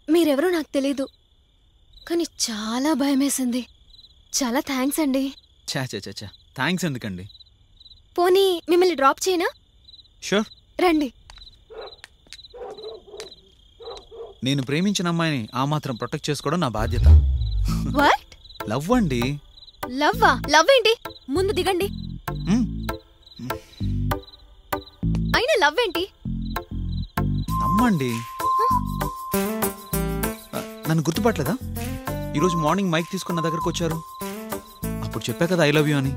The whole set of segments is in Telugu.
మీరెవరో నాకు తెలీదు, కానీ చాలా భయమేసింది. చాలా థ్యాంక్స్ అండి. చా చా చా చా థ్యాంక్స్ ఎందుకండి? పోనీ మిమ్మల్ని డ్రాప్ చేయనా? షూర్, రండి. నేను ప్రేమించిన అమ్మాయిని ఆ మాత్రం ప్రొటెక్ట్ చేసుకోవడం నా బాధ్యత. వాట్? లవ్ అండి. లవ్వా? లవ్ ఏంటి? ముందు దిగండి. అయినా లవ్ ఏంటి? నమ్మండి. నన్ను గుర్తుపట్టలేదా? ఈరోజు మార్నింగ్ మైక్ తీసుకున్న దగ్గరకు వచ్చారు, అప్పుడు చెప్పా కదా ఐ లవ్ యూ అని.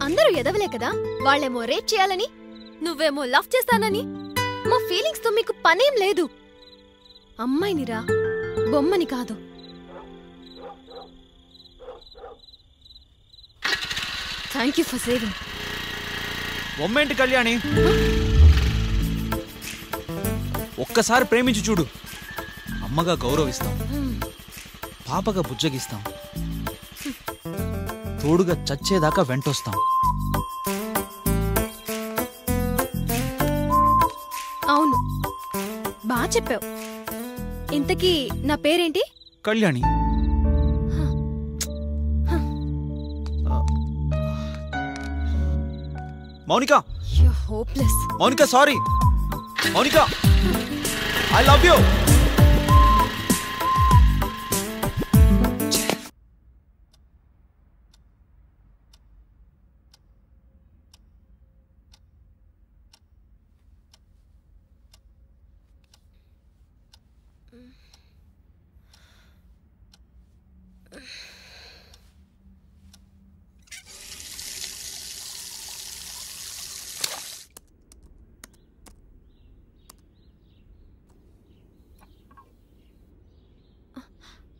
అందరూ ఎదవలే కదా, వాళ్ళేమో రేప్ చేయాలని, నువ్వేమో లవ్ చేస్తానని. మా ఫీలింగ్స్ తో మీకు పనేం లేదు. అమ్మాయినిరా, బొమ్మని కాదు. Thank you for saving. బొమ్మేంటి కళ్యాణి, ఒక్కసారి ప్రేమించి చూడు. అమ్మగా గౌరవిస్తాం, పాపగా బుజ్జగిస్తాం, తోడుగా చచ్చేదాకా వెంటొస్తాం. అవును, బాగా చెప్పావు. ఇంతకీ నా పేరేంటి? Kalyani. Mounika. Hopeless. Mounika sorry. Mounika I love you.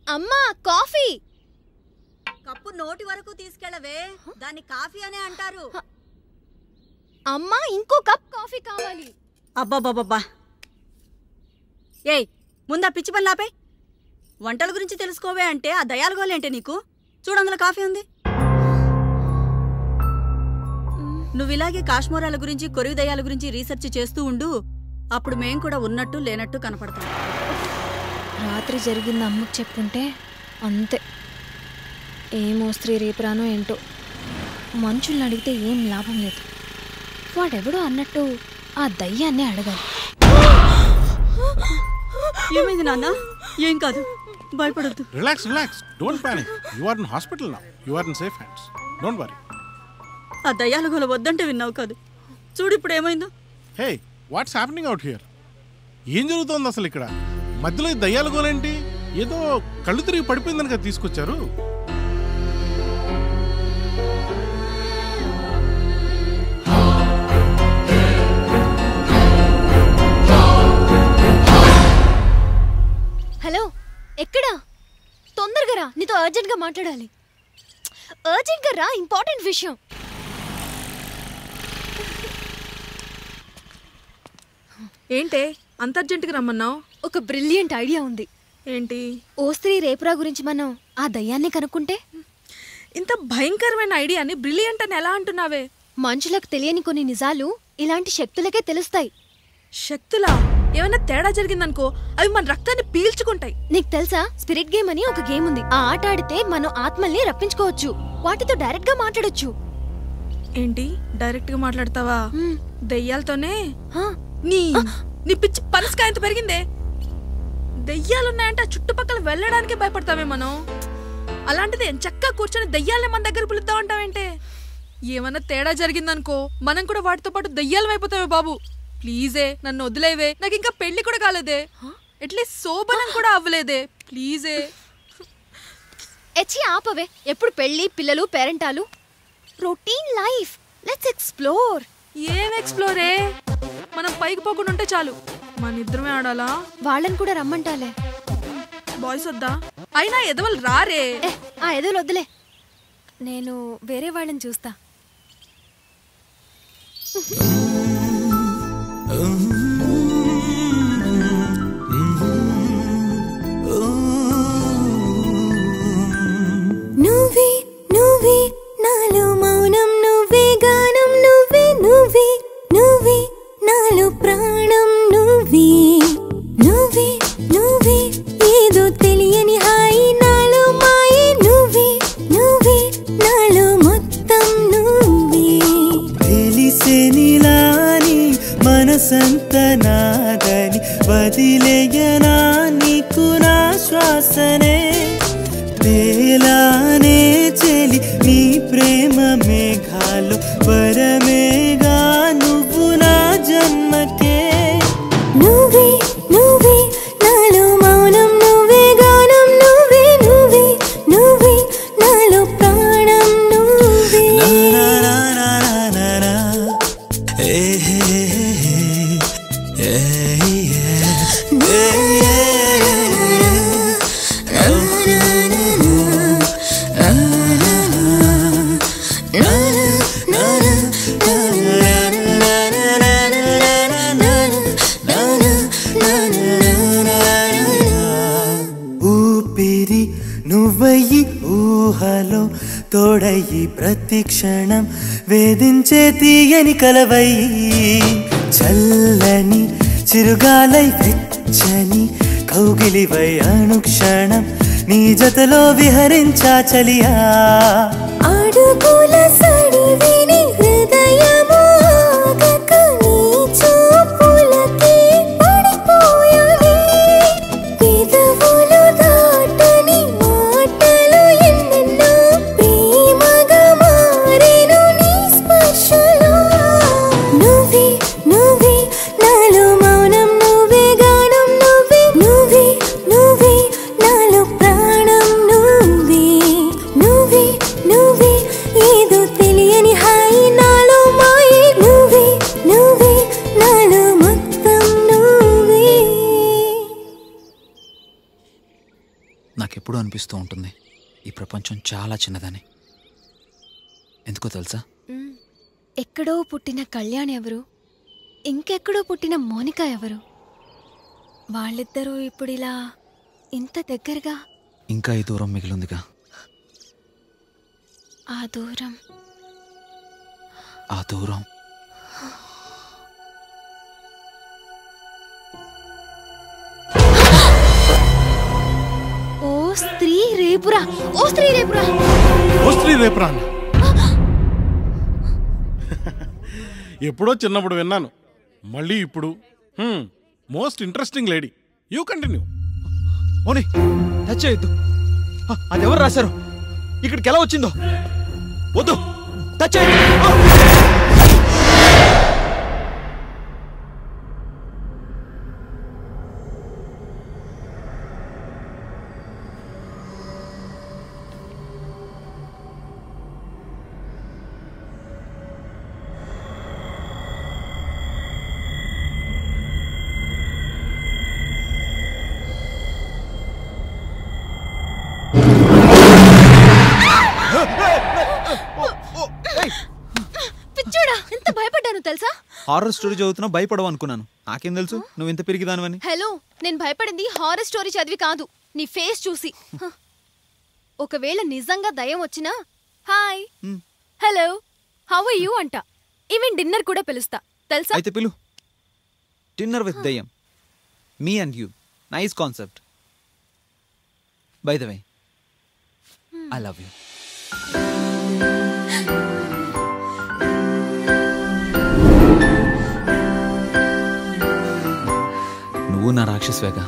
అమ్మా, కాఫీ. కప్పు నోటి వరకు తీసుకెళ్ళవే, దాన్ని కాఫీ అనే అంటారు. అమ్మా, ఇంకో కప్ కాఫీ కావాలి. అబ్బాబాబ్బా, ఏయ్ ముందా పిచ్చి పని లాపే. వంటల గురించి తెలుసుకోవే అంటే ఆ దయాలుగోలేంటే నీకు. చూడందులో కాఫీ ఉంది. నువ్విలాగే కాశ్మోరాల గురించి, కొరివి దయాల గురించి రీసెర్చ్ చేస్తూ ఉండు. అప్పుడు మేం కూడా ఉన్నట్టు లేనట్టు కనపడతాం. రాత్రి జరిగింది అమ్మకు చెప్పుంటే అంతే. ఏమో స్త్రీ రేపురానో ఏంటో, మనుషుల్ని అడిగితే ఏం లాభం లేదు. వాడెవడో అన్నట్టు ఆ దయ్యాన్నే అడగాలి. ఏమైంది నాన్న? ఏం కాదు, భయపడద్దు. Relax relax, don't panic. You are in hospital now, you are in safe hands, don't worry. ఆ దయ్యాల గోల వద్దంటే విన్నావు కాదు. చూడు ఇప్పుడు ఏమైందో. Hey, what's happening out here? ఏం జరుగుతోంది అసలు ఇక్కడ? మధ్యలో ఈ దయ్యాల గోలేంటి? ఏదో కళ్ళు తిరిగి పడిపోయిందని కదా తీసుకొచ్చారు. హలో, ఎక్కడా? తొందరగా రా, నీతో అర్జెంట్గా మాట్లాడాలి. అర్జెంట్గా రా, ఇంపార్టెంట్ విషయం. ఏంటే అంత అర్జెంటుగా రమ్మన్నావు? ఒక బ్రిలియంట్ ఐడియా ఉంది. ఏంటి? ఓ స్త్రీ రేపురా గురించి మనం ఆ దయ్యాన్ని కనుక్కుంటే. ఇంత భయంకరమైన ఐడియాని బ్రిలియంట్ అని ఎలా అంటున్నావే? మనుషులకు తెలియని కొన్ని నిజాలు ఇలాంటి శక్తులకే తెలుస్తాయి. శక్తులా? ఏమైనా తేడా జరిగిందనుకో అవి మన రక్తాన్ని పీల్చుకుంటాయి. నీకు తెలుసా, స్పిరిట్ గేమ్ అని ఒక గేమ్ ఉంది. ఆ ఆట ఆడితే మనం ఆత్మల్ని రప్పించుకోవచ్చు, వాటితో డైరెక్ట్ గా మాట్లాడొచ్చు. ఏంటి డైరెక్ట్ గా మాట్లాడతావా? దెయ్యాలతోనే? హా. నీ పిచ్చి పనసకాయ ఎంత పెరిగిందే? దెయ్యాలున్నాయంటే చుట్టుపక్కల వెళ్ళడానికే భయపడతామే మనం. అలాంటిది చక్కగా కూర్చొని దెయ్యాలనే మన దగ్గర పిలుద్దామంటావేంటే? ఏమన్నా తేడా జరిగిందనుకో మనం కూడా వాటితో పాటు దెయ్యాలం అయిపోతావే బాబు. ప్లీజే నన్ను వదిలేవే. నాకు ఇంకా పెళ్లి కూడా కాలేదే, అట్లీస్ట్ శోభనం కూడా అవ్వలేదే. ప్లీజే. ఎచ్చి ఆపవే. ఎప్పుడు పెళ్లి, పిల్లలు, పేరెంటాలు, రొటీన్ లైఫ్. Let's explore. ఏం ఎక్స్ప్లోరే? మనం పైకి పోకుండా ఉంటే చాలు. మన ఇద్దరమే ఆడాలా? వాళ్ళని కూడా రమ్మంటాలే. బాయ్స్ వద్దా? అయినా ఎదవలు రారే. ఆ ఎదవలు వద్దులే, నేను వేరే వాళ్ళని చూస్తా. నువ్వే నువ్వే నాలో మౌనం, నువ్వే గానం, నువ్వే నువ్వే నువ్వే నాలో ప్రాణం, నువ్వే నువ్వే నువ్వే ఏదో నా నీకు నా శ్వాసనే తేలానే చెలి నీ ప్రేమ మేఘాలు పరమేగా నువ్వు నా జన్మకే నువ్వే నువ్వే నాలో మౌనం నువ్వే గానం నువ్వే నువ్వే నువ్వే నాలో ప్రాణం నువ్వే ఊపిరి నువ్వయ్యి ఊహలో తోడయ్యి ప్రతి క్షణం వేధించే తీయని కలవయ్యి చల్లని చిరుగాలై వెచ్చని కౌగిలివై అనుక్షణం నీ జతలో విహరించా చలియా అడుగుల సడి విని హృదయము ఆగక నీ చూపులకి పడిపోయానే పెదవులు దాటని మాటలు ఎన్నెన్నో ప్రేమగా మారెను నీ స్పర్శలో నువ్వే నువ్వే నాలో మౌనం నువ్వే గానం నువ్వే నువ్వే నువ్వే నాలో ప్రాణం నువ్వే నువ్వే నువ్వే ఏదో తెలియని హాయి నాలో మాయే నువ్వే నువ్వే నాలో మొత్తం నువ్వే నాకెప్పుడు అనిపిస్తూ ఉంటుంది ఈ ప్రపంచం చాలా చిన్నదని. ఎందుకో తెలుసా? ఎక్కడో పుట్టిన కళ్యాణ్ ఎవరు, ఇంకెక్కడో పుట్టిన మోనిక ఎవరు? వాళ్ళిద్దరూ ఇప్పుడిలా ఇంత దగ్గరగా. ఇంకా ఈ దూరం మిగిలిందిగా. ఆ దూరం ఆ దూరం ఓ స్త్రీ రేపురా, ఓ స్త్రీ రేపురా, ఓ స్త్రీ రేపురా. ఎప్పుడో చిన్నప్పుడు విన్నాను, మళ్ళీ ఇప్పుడు. Most interesting lady. You continue. Moni touch చేయొద్దు. అది ఎవరు రాశారు? ఇక్కడికి ఎలా వచ్చిందో? వద్దు, టచ్ చేయొద్దు. పిచ్చోడా, ఎంత భయపడ్డాను తెలుసా? హారర్ స్టోరీ చదువుతున్నా భయపడవు అనుకున్నాను. నాకేం తెలుసు నువ్వు ఇంత పెరిగిదానివని. హలో, నేను భయపడింది హారర్ స్టోరీ చదివి కాదు, నీ ఫేస్ చూసి. ఒకవేళ నిజంగా దయ్యం వచ్చినా hi hello how are you అంట. ఈవెన్ డిన్నర్ కూడా పిలుస్తా తెలుసా? అయితే పిలు. డిన్నర్ విత్ దయ్యం, me and you. Nice concept. By the way, I love you. నువ్వు నా రాక్షసువేగా.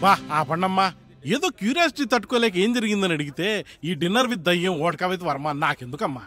వా ఆ పండమ్మా, ఏదో క్యూరియాసిటీ తట్టుకోలేక ఏం జరిగిందని అడిగితే ఈ డిన్నర్ విత్ దయ్యం ఓడకా విత్ వర్మ నాకెందుకమ్మా?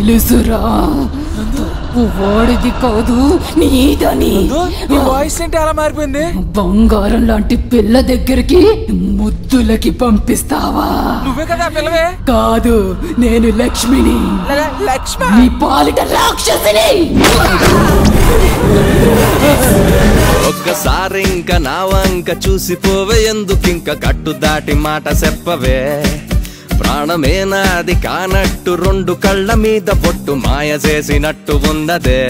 తెలుసురా, తప్పు వాడిది కాదు నీదని. వాయిస్ ఏంటి అలా మారిపోయింది? బంగారం లాంటి పిల్ల దగ్గరికి ముద్దులకి పంపిస్తావా? నువ్వే కదా పిల్లవే. కాదు, నేను లక్ష్మిని, లక్ష్మి, నీ పాలిట రాక్షసిని. ఒక్కసారి ఇంకా నా వంక చూసిపోవే, ఎందుకింక కట్టు దాటి మాట చెప్పవే. ప్రాణమే నాది కానట్టు రెండు కళ్ళ మీద పొట్టు మాయ చేసినట్టు ఉన్నదే.